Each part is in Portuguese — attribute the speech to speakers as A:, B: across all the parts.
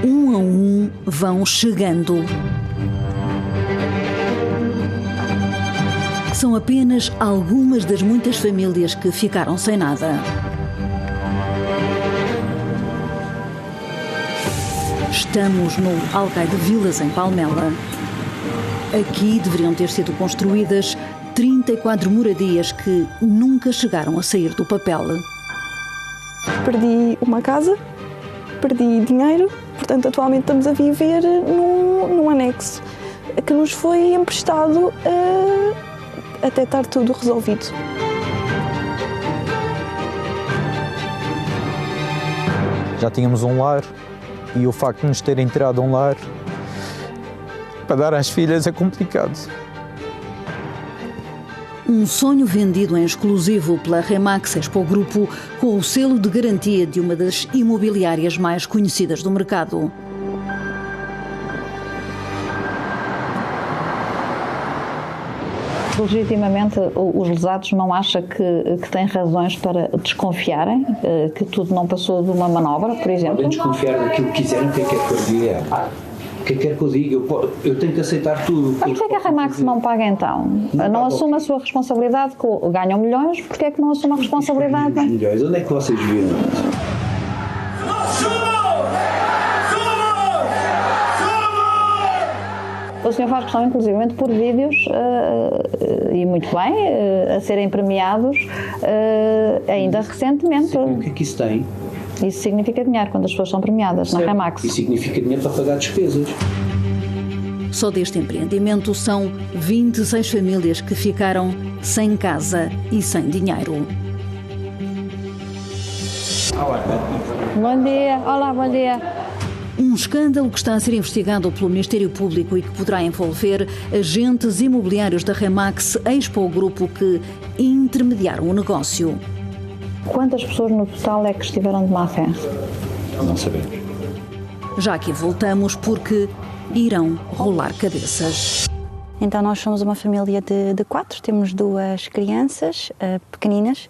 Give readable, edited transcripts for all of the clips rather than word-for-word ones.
A: Um a um vão chegando. São apenas algumas das muitas famílias que ficaram sem nada. Estamos no Alcaide Vilas, em Palmela. Aqui deveriam ter sido construídas 34 moradias que nunca chegaram a sair do papel.
B: Perdi uma casa, perdi dinheiro, portanto atualmente estamos a viver num anexo que nos foi emprestado até estar tudo resolvido.
C: Já tínhamos um lar e o facto de nos terem tirado um lar para dar às filhas é complicado.
A: Um sonho vendido em exclusivo pela Remax Expo Grupo com o selo de garantia de uma das imobiliárias mais conhecidas do mercado.
D: Legitimamente, os lesados não acham que têm razões para desconfiarem, que tudo não passou de uma manobra, por exemplo?
E: Podem desconfiar daquilo que quiserem, o que é que eu diga? O que é que eu diga? Eu tenho que aceitar tudo.
D: Mas porquê é que a Remax não paga então? Não assume a sua responsabilidade, ganham milhões, porquê é que não assume a responsabilidade?
E: Milhões? Onde é que vocês viram?
D: O senhor faz questão, inclusivamente, por vídeos, e muito bem, a serem premiados ainda recentemente.
E: Sim, o que é que isso tem?
D: Isso significa dinheiro quando as pessoas são premiadas na Remax.
E: Isso significa dinheiro para pagar despesas.
A: Só deste empreendimento são 26 famílias que ficaram sem casa e sem dinheiro.
D: Bom dia, olá, bom dia.
A: Um escândalo que está a ser investigado pelo Ministério Público e que poderá envolver agentes imobiliários da Remax Expo Grupo que intermediaram o negócio.
D: Quantas pessoas no total é que estiveram de má fé?
E: Não sabemos.
A: Já aqui voltamos porque irão rolar cabeças.
B: Então nós somos uma família de 4, temos 2 crianças pequeninas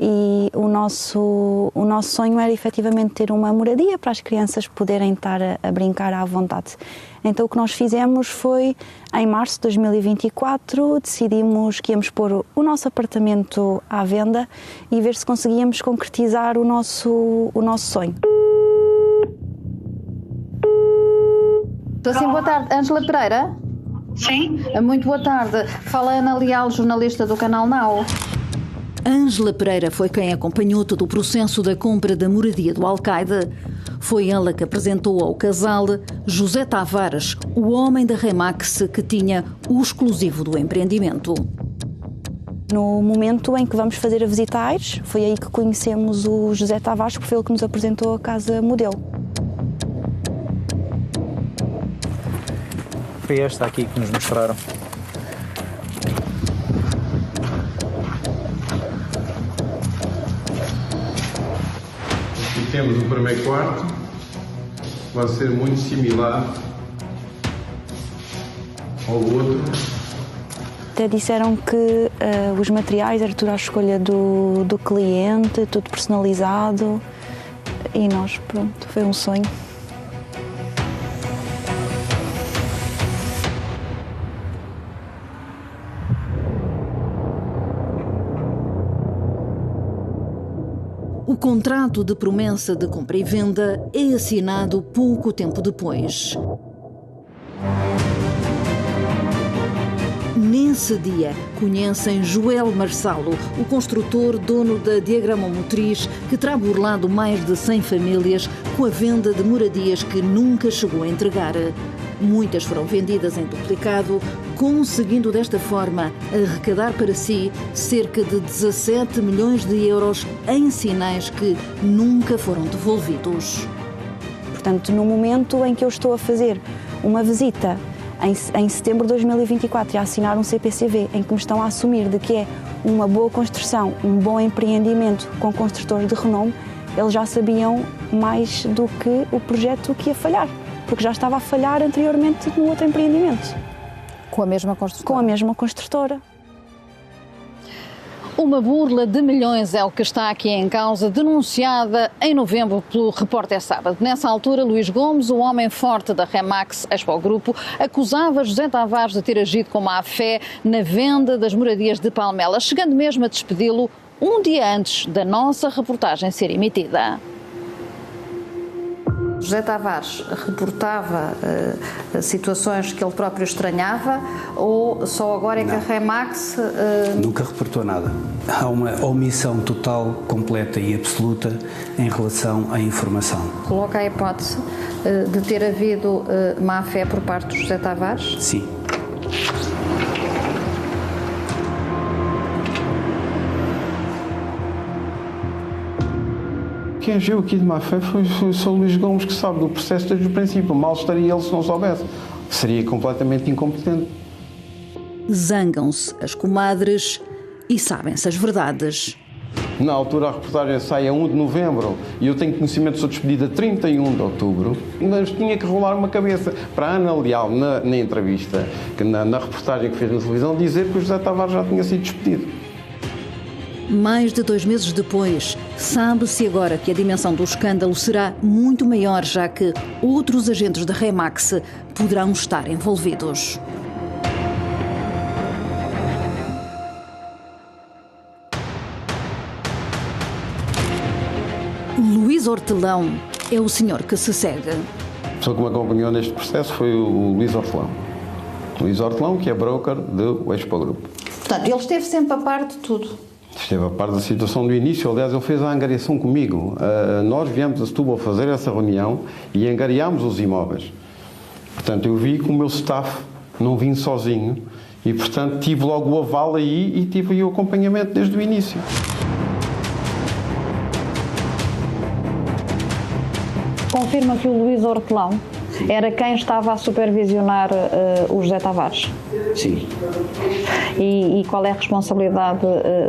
B: e o nosso sonho era efetivamente ter uma moradia para as crianças poderem estar a brincar à vontade. Então o que nós fizemos foi, em março de 2024, decidimos que íamos pôr o nosso apartamento à venda e ver se conseguíamos concretizar o nosso sonho.
D: Estou sim, boa tarde. Ângela Pereira?
F: Sim.
D: Muito boa tarde. Fala Ana Leal, jornalista do Canal Now.
A: Ângela Pereira foi quem acompanhou todo o processo da compra da moradia do Alcaide. Foi ela que apresentou ao casal José Tavares, o homem da Remax que tinha o exclusivo do empreendimento.
B: No momento em que vamos fazer a visita a Aires, foi aí que conhecemos o José Tavares, que foi ele que nos apresentou a casa modelo.
C: Foi esta aqui que nos mostraram.
G: Aqui temos o primeiro quarto, que vai ser muito similar ao outro.
B: Até disseram que os materiais era tudo à escolha do cliente, tudo personalizado e nós, pronto, foi um sonho.
A: O contrato de promessa de compra e venda é assinado pouco tempo depois. Nesse dia, conhecem Joel Marçalo, o construtor dono da Diagrama Motriz, que terá burlado mais de 100 famílias com a venda de moradias que nunca chegou a entregar. Muitas foram vendidas em duplicado, conseguindo desta forma arrecadar para si cerca de 17 milhões de euros em sinais que nunca foram devolvidos.
B: Portanto, no momento em que eu estou a fazer uma visita em setembro de 2024 e a assinar um CPCV em que me estão a assumir de que é uma boa construção, um bom empreendimento com construtores de renome, Eles já sabiam mais do que o projeto que ia falhar, porque já estava a falhar anteriormente no outro empreendimento.
F: Com a mesma construtora?
B: Com a mesma construtora.
A: Uma burla de milhões é o que está aqui em causa, denunciada em novembro pelo Repórter Sábado. Nessa altura, Luís Gomes, o homem forte da Remax Expo Grupo, acusava José Tavares de ter agido com má fé na venda das moradias de Palmela, chegando mesmo a despedi-lo um dia antes da nossa reportagem ser emitida.
D: José Tavares reportava situações que ele próprio estranhava ou só agora é que a Remax...
E: Nunca reportou nada. Há uma omissão total, completa e absoluta em relação à informação.
D: Coloca a hipótese de ter havido má fé por parte de José Tavares?
E: Sim.
G: Quem agiu aqui de má fé foi o Luís Gomes, que sabe do processo desde o princípio. Mal estaria ele se não soubesse. Seria completamente incompetente.
A: Zangam-se as comadres e sabem-se as verdades.
G: Na altura a reportagem sai a 1 de novembro e eu tenho conhecimento, sou despedida a 31 de outubro, mas tinha que rolar uma cabeça para a Ana Leal, na entrevista, na reportagem que fez na televisão, dizer que o José Tavares já tinha sido despedido.
A: Mais de 2 meses depois, sabe-se agora que a dimensão do escândalo será muito maior, já que outros agentes da Remax poderão estar envolvidos. Luís Hortelão é o senhor que se segue.
G: A pessoa que me acompanhou neste processo foi o Luís Hortelão. Luís Hortelão, que é broker do Expo Grupo.
D: Portanto, ele esteve sempre a par de tudo.
G: Esteve a par da situação do início. Aliás, ele fez a angariação comigo. Nós viemos a Setúbal fazer essa reunião e angariámos os imóveis. Portanto, eu vi que o meu staff não vim sozinho e, portanto, tive logo o aval aí e tive aí o acompanhamento desde o início.
D: Confirma que o Luís Hortelão era quem estava a supervisionar o José Tavares?
E: Sim.
D: E qual é a responsabilidade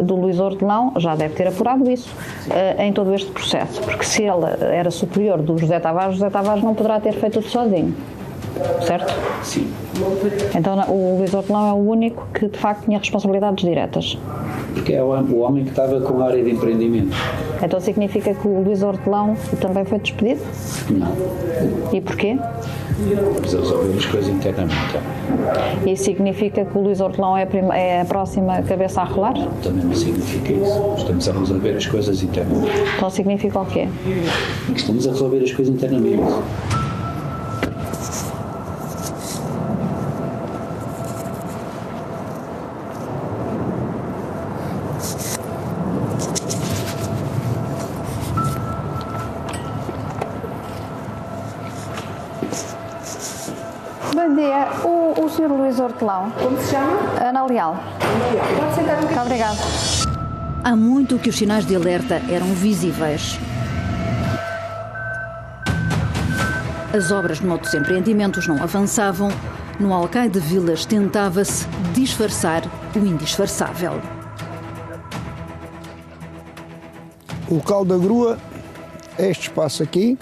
D: do Luís Hortelão? Já deve ter apurado isso em todo este processo, porque se ele era superior do José Tavares não poderá ter feito tudo sozinho, certo?
E: Sim.
D: Então o Luís Hortelão é o único que de facto tinha responsabilidades diretas.
E: Porque é o homem que estava com a área de empreendimento.
D: Então significa que o Luís Hortelão também foi despedido?
E: Não.
D: E porquê?
E: Estamos a resolver as coisas internamente.
D: E significa que o Luís Hortelão é a próxima cabeça a rolar?
E: Também não significa isso. Estamos a resolver as coisas internamente.
D: Então significa o quê?
E: Que estamos a resolver as coisas internamente.
D: Bom dia, o Sr. Luís Hortelão.
F: Como se chama?
D: Ana Leal.
F: Pode sentar aqui.
D: Muito obrigada.
A: Há muito que os sinais de alerta eram visíveis. As obras noutros empreendimentos não avançavam. No Alcaide de Vilas tentava-se disfarçar o indisfarçável.
H: O local da grua é este espaço aqui.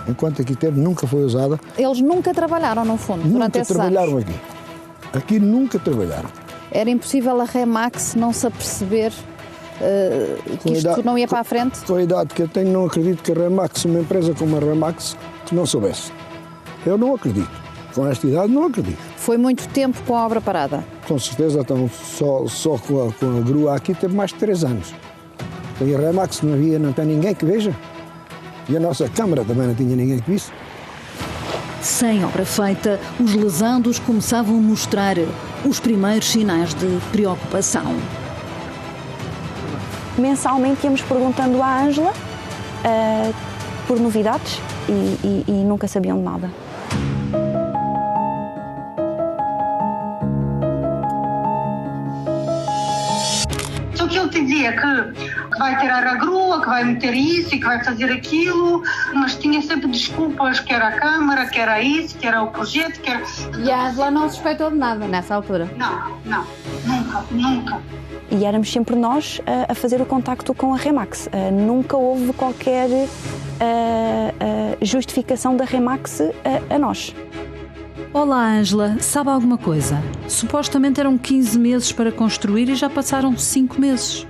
H: Enquanto aqui teve, nunca foi usada.
F: Eles nunca trabalharam, no fundo, durante esses anos?
H: Nunca trabalharam aqui. Aqui nunca trabalharam.
F: Era impossível a Remax não se aperceber que isto não ia para a frente?
H: Com a idade que eu tenho, não acredito que a Remax, uma empresa como a Remax, que não soubesse. Eu não acredito. Com esta idade, não acredito.
F: Foi muito tempo com a obra parada?
H: Com certeza, então, só com a grua aqui teve mais de 3 anos. E a Remax não tem ninguém que veja. E a nossa Câmara também não tinha ninguém que visse.
A: Sem obra feita, os lesandos começavam a mostrar os primeiros sinais de preocupação.
B: Mensalmente íamos perguntando à Ângela por novidades e nunca sabiam de nada.
I: Só que ele te dizia que vai tirar a grua, que vai meter isso e que vai fazer aquilo, mas tinha sempre desculpas, que era a Câmara, que era isso, que era o projeto, que era...
F: E a Ângela não suspeitou de nada nessa altura?
I: Não, nunca.
B: e éramos sempre nós a fazer o contacto com a Remax. Nunca houve qualquer justificação da Remax a nós.
J: Olá, Ângela, sabe alguma coisa? Supostamente eram 15 meses para construir e já passaram 5 meses.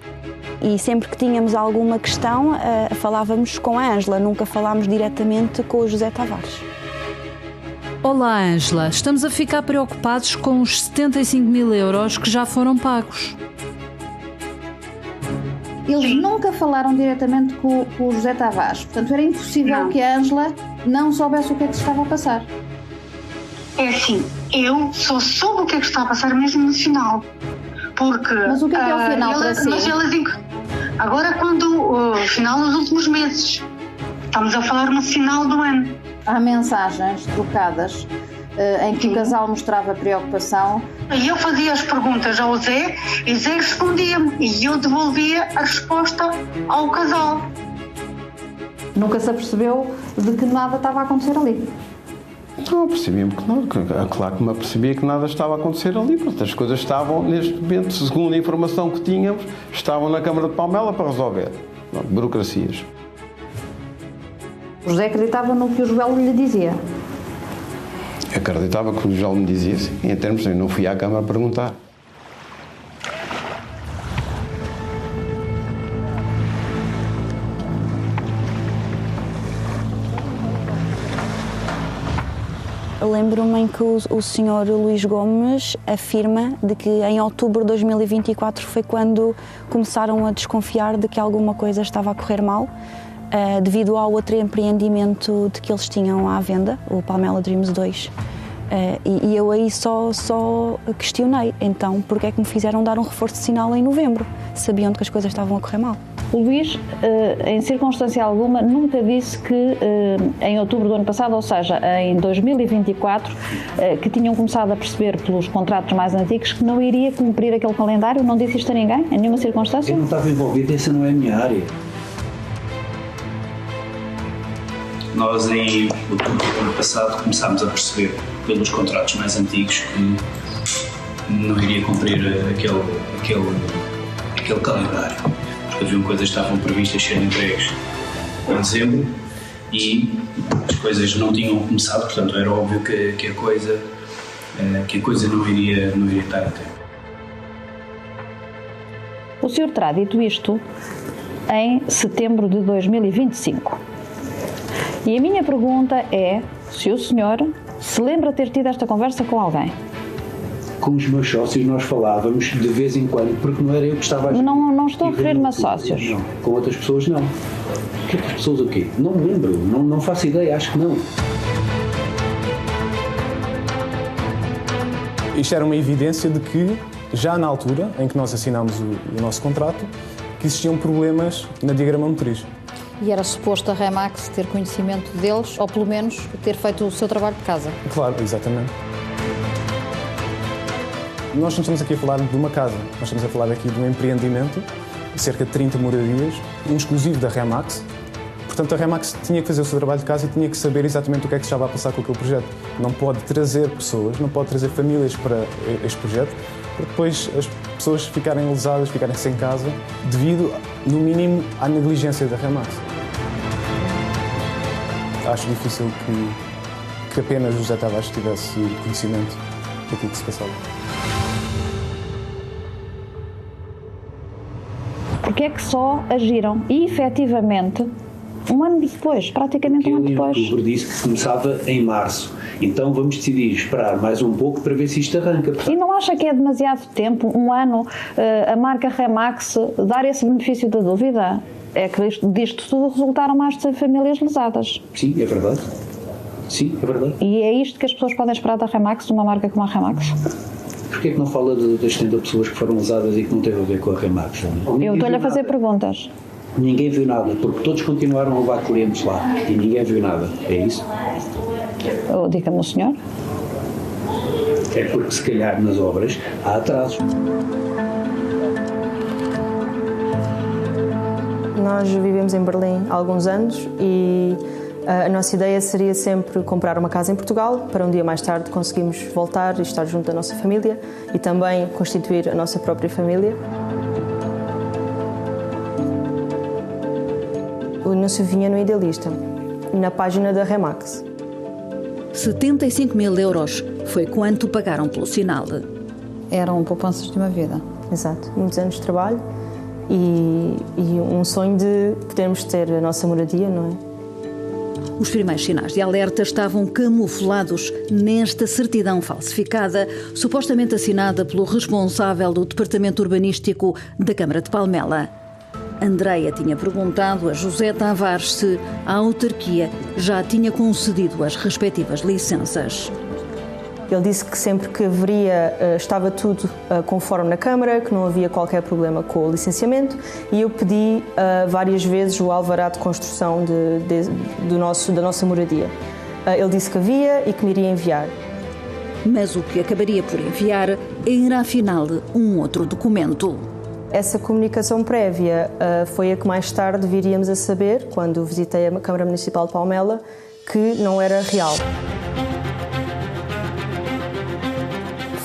B: E sempre que tínhamos alguma questão, falávamos com a Ângela, nunca falámos diretamente com o José Tavares.
J: Olá, Ângela, estamos a ficar preocupados com os 75 mil euros que já foram pagos.
D: Eles nunca falaram diretamente com o José Tavares, portanto era impossível que a Ângela não soubesse o que é que se estava a passar.
I: É assim, eu só soube o que é que está a passar mesmo no final. Porque,
D: mas o que é o final para si?
I: Agora quando, final dos últimos meses, estamos a falar no final do ano.
D: Há mensagens trocadas em que o casal mostrava preocupação.
I: E eu fazia as perguntas ao Zé e Zé respondia-me e eu devolvia a resposta ao casal.
D: Nunca se apercebeu de que nada estava a acontecer ali?
G: Não, percebi-me que não. Claro que me apercebia que nada estava a acontecer ali. Portanto, as coisas estavam, neste momento, segundo a informação que tínhamos, estavam na Câmara de Palmela para resolver. Não, burocracias.
D: O José acreditava no que o Joel lhe dizia?
G: Acreditava que o Joel me dizia, sim. Em termos, eu não fui à Câmara perguntar.
B: Lembro-me em que o senhor Luís Gomes afirma de que em outubro de 2024 foi quando começaram a desconfiar de que alguma coisa estava a correr mal, devido ao outro empreendimento de que eles tinham à venda, o Palmela Dreams 2. E eu aí só questionei, então, porque é que me fizeram dar um reforço de sinal em novembro? Sabiam que as coisas estavam a correr mal.
D: O Luís, em circunstância alguma, nunca disse que em outubro do ano passado, ou seja, em 2024, que tinham começado a perceber pelos contratos mais antigos que não iria cumprir aquele calendário? Não disse isto a ninguém, em nenhuma circunstância?
E: Eu não estava envolvido, essa não é a minha área.
K: Nós, em outubro do ano passado, começámos a perceber pelos contratos mais antigos que não iria cumprir aquele calendário. Porque haviam coisas que estavam previstas serem entregues em dezembro e as coisas não tinham começado, portanto era óbvio que a coisa não iria estar a tempo.
D: O senhor terá dito isto em setembro de 2025. E a minha pergunta é se o senhor se lembra de ter tido esta conversa com alguém.
E: Com os meus sócios nós falávamos de vez em quando, porque não era eu que estava a...
D: Não estou a referir-me a sócios.
E: Não, com outras pessoas não. Que outras pessoas o quê? Não me lembro, não faço ideia, acho que não.
L: Isto era uma evidência de que, já na altura em que nós assinámos o nosso contrato, que existiam problemas na diagrama motriz.
F: E era suposto a Remax ter conhecimento deles, ou pelo menos ter feito o seu trabalho de casa.
L: Claro, exatamente. Nós não estamos aqui a falar de uma casa, nós estamos a falar aqui de um empreendimento de cerca de 30 moradias, um exclusivo da Remax. Portanto, a Remax tinha que fazer o seu trabalho de casa e tinha que saber exatamente o que é que estava a passar com aquele projeto. Não pode trazer pessoas, não pode trazer famílias para este projeto, porque depois as pessoas ficarem lesadas, ficarem sem casa, devido, no mínimo, à negligência da Remax. Acho difícil que apenas o José Tavares tivesse conhecimento daquilo que se passava.
D: Porque é que só agiram e, efetivamente, um ano depois, praticamente um ano depois.
E: O outubro disse que começava em março. Então vamos decidir esperar mais um pouco para ver se isto arranca.
D: E não acha que é demasiado tempo, um ano, a marca Remax dar esse benefício da dúvida? É que disto tudo resultaram mais de 100 famílias lesadas.
E: Sim, é verdade. Sim, é verdade.
D: E é isto que as pessoas podem esperar da Remax, de uma marca como a Remax?
E: Porquê é que não fala das 70 pessoas que foram lesadas e que não teve a ver com a Remax?
D: Eu estou-lhe a fazer perguntas.
E: Ninguém viu nada, porque todos continuaram a levar clientes lá e ninguém viu nada. É isso?
D: Diga-me o senhor.
E: É porque, se calhar, nas obras há atrasos.
M: Nós vivemos em Berlim há alguns anos e a nossa ideia seria sempre comprar uma casa em Portugal para um dia mais tarde conseguirmos voltar e estar junto da nossa família e também constituir a nossa própria família. anúncio vinha no Idealista, na página da Remax.
A: 75 mil euros foi quanto pagaram pelo sinal.
F: Eram poupanças de uma vida.
M: Exato, muitos anos de trabalho e um sonho de podermos ter a nossa moradia, não é?
A: Os primeiros sinais de alerta estavam camuflados nesta certidão falsificada, supostamente assinada pelo responsável do Departamento Urbanístico da Câmara de Palmela. Andreia tinha perguntado a José Tavares se a autarquia já tinha concedido as respectivas licenças.
M: Ele disse que sempre que haveria, estava tudo conforme na Câmara, que não havia qualquer problema com o licenciamento, e eu pedi várias vezes o alvará de construção da nossa moradia. Ele disse que havia e que me iria enviar.
A: Mas o que acabaria por enviar era, afinal, um outro documento.
M: Essa comunicação prévia foi a que mais tarde viríamos a saber, quando visitei a Câmara Municipal de Palmela, que não era real.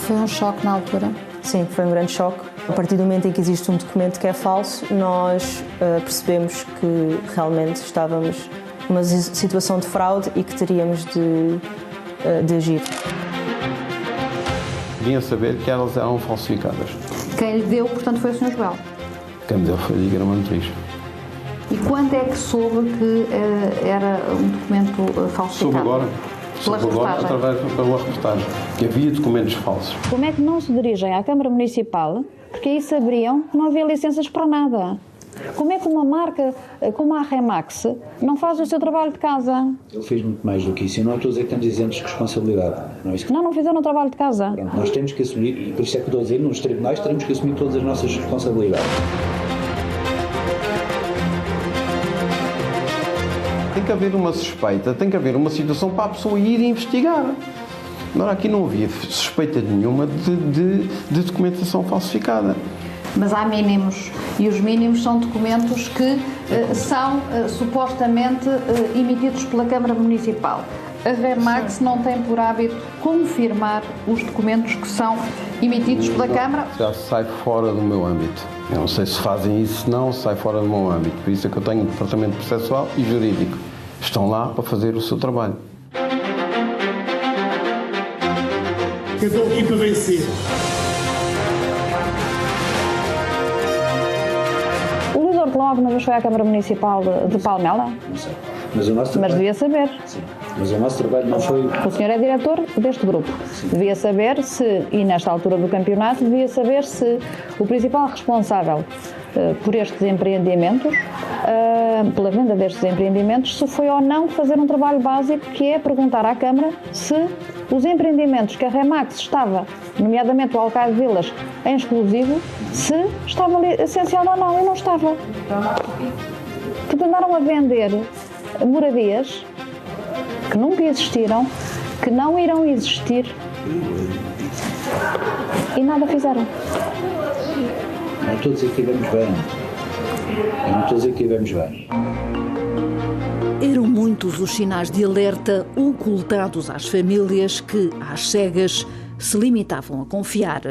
F: Foi um choque na altura?
M: Sim, foi um grande choque. A partir do momento em que existe um documento que é falso, nós percebemos que realmente estávamos numa situação de fraude e que teríamos de agir.
G: Vinha saber que elas eram falsificadas.
D: Quem lhe deu, portanto, foi o Sr. Joel?
G: Quem me deu foi a Diagrama Motriz.
D: E quando é que soube que era um documento falsificado?
G: Soube agora. Através pela reportagem, que havia documentos falsos.
D: Como é que não se dirigem à Câmara Municipal, porque aí saberiam que não havia licenças para nada? Como é que uma marca como a Remax não faz o seu trabalho de casa?
N: Ele fez muito mais do que isso. Eu não estou a dizer que estamos isentos de responsabilidade.
D: Não fizeram o trabalho de casa.
N: Pronto, nós temos que assumir, e por isso é que estou a dizer, nos tribunais teremos que assumir todas as nossas responsabilidades.
G: Tem que haver uma suspeita, tem que haver uma situação para a pessoa ir investigar. Agora, aqui não havia suspeita nenhuma de documentação falsificada.
D: Mas há mínimos, e os mínimos são documentos que são supostamente emitidos pela Câmara Municipal. A Remax não tem por hábito confirmar os documentos que são emitidos pela Câmara.
G: Já sai fora do meu âmbito. Eu não sei se fazem isso, não, sai fora do meu âmbito. Por isso é que eu tenho departamento processual e jurídico. Estão lá para fazer o seu trabalho.
O: Eu estou aqui para vencer.
D: O Luís Hortelão alguma vez foi à Câmara Municipal de Palmela?
N: Não sei. Mas o nosso trabalho...
D: Mas devia saber.
N: Sim. Mas o nosso trabalho não foi...
D: O senhor é diretor deste grupo. Sim. Devia saber se, e nesta altura do campeonato, devia saber se o principal responsável por estes empreendimentos, pela venda destes empreendimentos, se foi ou não fazer um trabalho básico, que é perguntar à Câmara se os empreendimentos que a Remax estava, nomeadamente o Alcaide Vilas, em exclusivo, se estava licenciado ou não, e não estava. Porque andaram a vender moradias que nunca existiram, que não irão existir, e nada fizeram.
N: Não estou a dizer que vamos bem. Eu não estou a dizer que vamos bem.
A: Eram muitos os sinais de alerta ocultados às famílias que, às cegas, se limitavam a confiar.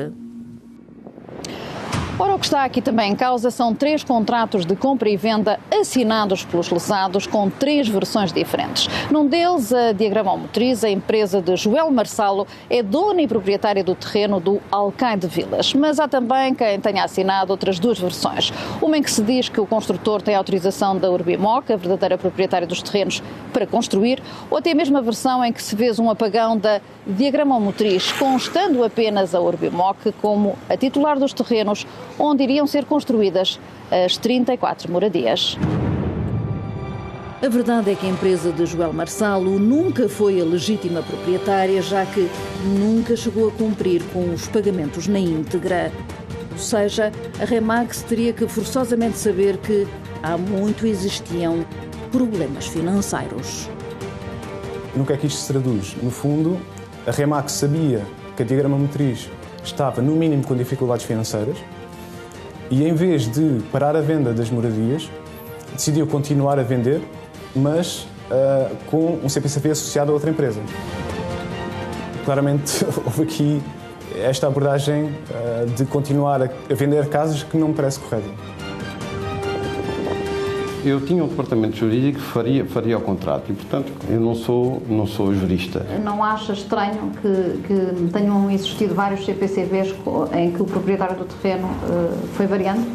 F: Ora, o que está aqui também em causa são 3 contratos de compra e venda assinados pelos lesados com 3 versões diferentes. Num deles, a Diagrama Motriz, a empresa de Joel Marçalo, é dona e proprietária do terreno do Alcaide Vilas. Mas há também quem tenha assinado outras 2 versões. Uma em que se diz que o construtor tem autorização da Urbimoc, a verdadeira proprietária dos terrenos, para construir, ou até a mesma versão em que se vê um apagão da Diagrama Motriz, constando apenas a Urbimoc como a titular dos terrenos onde iriam ser construídas as 34 moradias.
A: A verdade é que a empresa de Joel Marçalo nunca foi a legítima proprietária, já que nunca chegou a cumprir com os pagamentos na íntegra. Ou seja, a Remax teria que forçosamente saber que há muito existiam problemas financeiros.
L: No que é que isto se traduz? No fundo, a Remax sabia que a Diagrama Motriz estava, no mínimo, com dificuldades financeiras e, em vez de parar a venda das moradias, decidiu continuar a vender, mas com um CPCP associado a outra empresa. Claramente, houve aqui esta abordagem de continuar a vender casas que não me parece correta.
G: eu tinha um departamento jurídico que faria o contrato e, portanto, eu não sou jurista.
F: Não acha estranho que tenham existido vários CPCVs em que o proprietário do terreno foi variando?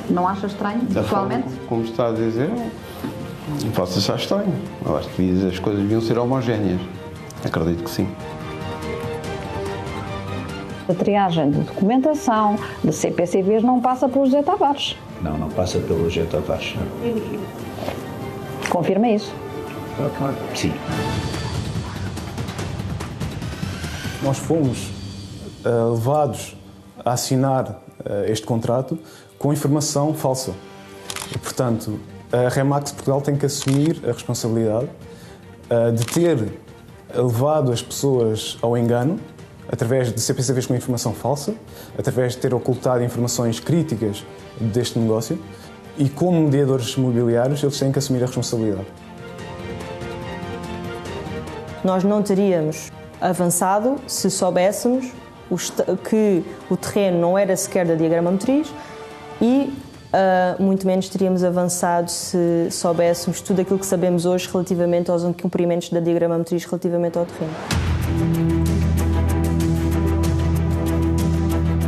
F: Não acha estranho, pessoalmente?
G: Como está a dizer, não posso achar estranho. Eu acho que as coisas deviam ser homogéneas. Acredito que sim.
F: A triagem de documentação de CPCVs não passa pelo José Tavares.
N: Não passa pelo José Tavares.
F: Confirma isso?
N: Claro. Sim.
L: Nós fomos levados a assinar este contrato com informação falsa. E, portanto, a Remax Portugal tem que assumir a responsabilidade de ter levado as pessoas ao engano através de CPCVs com informação falsa, através de ter ocultado informações críticas deste negócio e, como mediadores imobiliários, eles têm que assumir a responsabilidade.
M: Nós não teríamos avançado se soubéssemos que o terreno não era sequer da diagrama motriz e muito menos teríamos avançado se soubéssemos tudo aquilo que sabemos hoje relativamente aos incumprimentos da diagrama motriz relativamente ao terreno.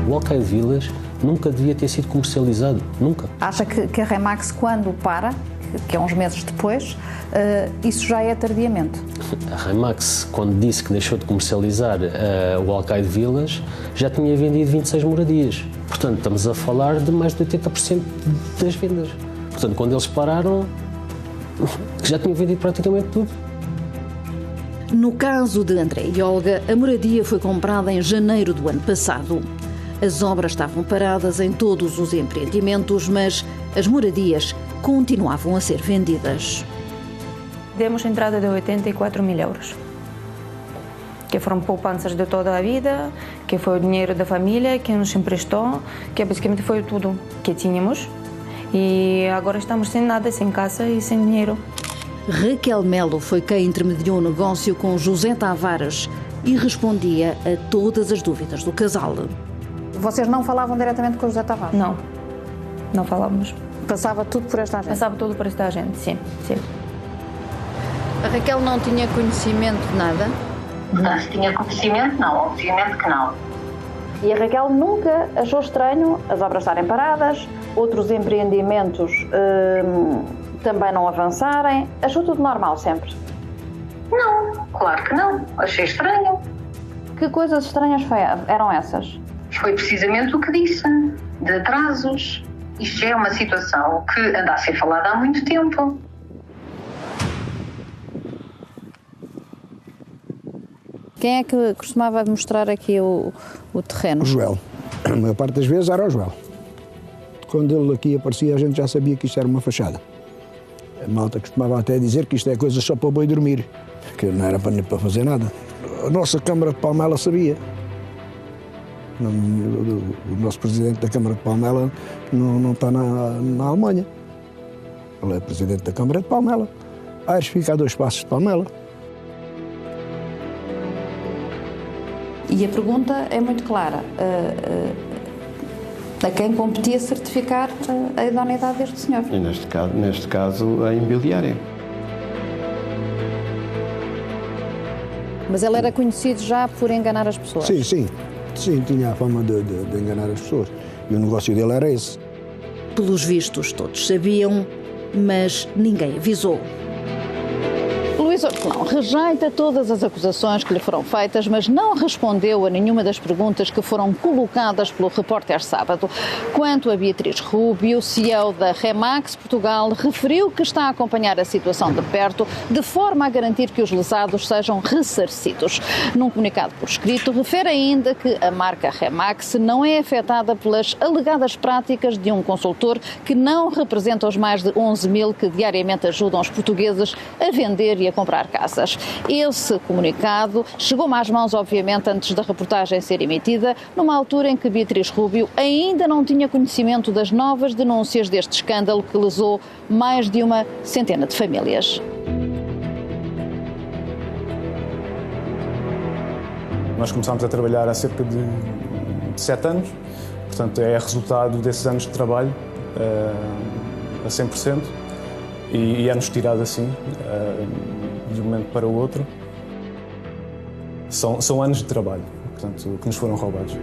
P: O Alcaide Vilas nunca devia ter sido comercializado, nunca.
F: Acha que a Remax, quando para, que é uns meses depois, isso já é tardiamente?
P: A Remax, quando disse que deixou de comercializar o Alcaide Vilas, já tinha vendido 26 moradias. Portanto, estamos a falar de mais de 80% das vendas. Portanto, quando eles pararam, já tinham vendido praticamente tudo.
A: No caso de André e Olga, a moradia foi comprada em janeiro do ano passado. As obras estavam paradas em todos os empreendimentos, mas as moradias continuavam a ser vendidas.
Q: Demos entrada de 84 mil euros, que foram poupanças de toda a vida, que foi o dinheiro da família que nos emprestou, que basicamente foi tudo que tínhamos. E agora estamos sem nada, sem casa e sem dinheiro.
A: Raquel Melo foi quem intermediou o negócio com José Tavares e respondia a todas as dúvidas do casal.
F: Vocês não falavam diretamente com o José Tavares?
Q: Não falávamos.
F: Passava tudo por esta agente?
Q: Passava tudo por esta agente, sim.
F: A Raquel não tinha conhecimento de nada?
I: Não, se tinha conhecimento, não. Obviamente que não.
F: E a Raquel nunca achou estranho as obras estarem paradas, outros empreendimentos também não avançarem? Achou tudo normal sempre?
I: Não, claro que não. Achei estranho.
F: Que coisas estranhas eram essas?
I: Foi precisamente o que disse, de atrasos. Isto é uma situação que anda a ser falada há muito tempo.
F: Quem é que costumava mostrar aqui o terreno?
H: O Joel. A maior parte das vezes era o Joel. Quando ele aqui aparecia, a gente já sabia que isto era uma fachada. A malta costumava até dizer que isto é coisa só para o boi dormir, que não era para fazer nada. A nossa Câmara de Palmela sabia. O nosso presidente da Câmara de Palmela não está na Alemanha. Ele é presidente da Câmara de Palmela. Aires fica a 2 passos de Palmela.
F: E a pergunta é muito clara. A quem competia certificar a idoneidade deste senhor?
G: E neste caso, a imobiliária.
F: Mas ele era conhecido já por enganar as pessoas?
H: Sim, tinha a fama de enganar as pessoas. E o negócio dele era esse.
A: Pelos vistos, todos sabiam, mas ninguém avisou.
F: Luís Hortelão rejeita todas as acusações que lhe foram feitas, mas não respondeu a nenhuma das perguntas que foram colocadas pelo repórter sábado. Quanto a Beatriz Rubio, CEO da Remax Portugal, referiu que está a acompanhar a situação de perto, de forma a garantir que os lesados sejam ressarcidos. Num comunicado por escrito, refere ainda que a marca Remax não é afetada pelas alegadas práticas de um consultor que não representa os mais de 11 mil que diariamente ajudam os portugueses a vender e a comprar casas. Esse comunicado chegou-me às mãos, obviamente, antes da reportagem ser emitida, numa altura em que Beatriz Rubio ainda não tinha conhecimento das novas denúncias deste escândalo que lesou mais de uma centena de famílias.
L: Nós começámos a trabalhar há cerca de 7 anos, portanto é resultado desses anos de trabalho a 100% e é-nos tirado assim, de um momento para o outro. São anos de trabalho, portanto, que nos foram roubados.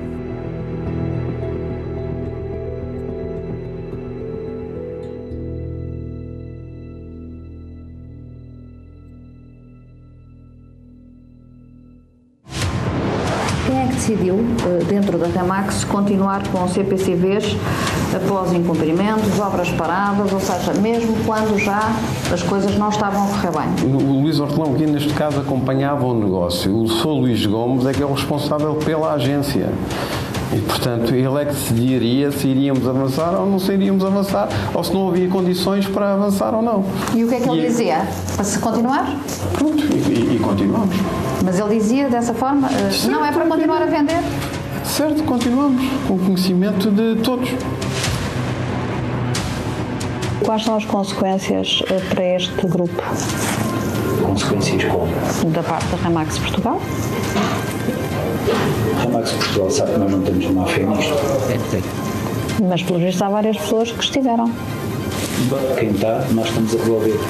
F: Quem é que decidiu, dentro da Remax, continuar com CPCVs após incumprimentos, obras paradas, ou seja, mesmo quando já as coisas não estavam a correr bem?
G: O Luís Hortelão, que neste caso acompanhava o negócio, o Sr. Luís Gomes é que é o responsável pela agência. E, portanto, ele é que decidiria se iríamos avançar ou não se iríamos avançar, ou se não havia condições para avançar ou não.
F: E o que é que ele dizia? Para se continuar?
G: Pronto, e continuamos.
F: Mas ele dizia dessa forma,
G: certo,
F: não é para continuar a vender?
G: Certo, continuamos, com o conhecimento de todos.
D: Quais são as consequências para este grupo?
N: Consequências como?
D: Da parte da Remax Portugal?
N: A Remax Portugal sabe que nós não temos má fé nisto.
D: Mas, pelo visto, há várias pessoas que estiveram.
N: Quem está, nós estamos a resolver.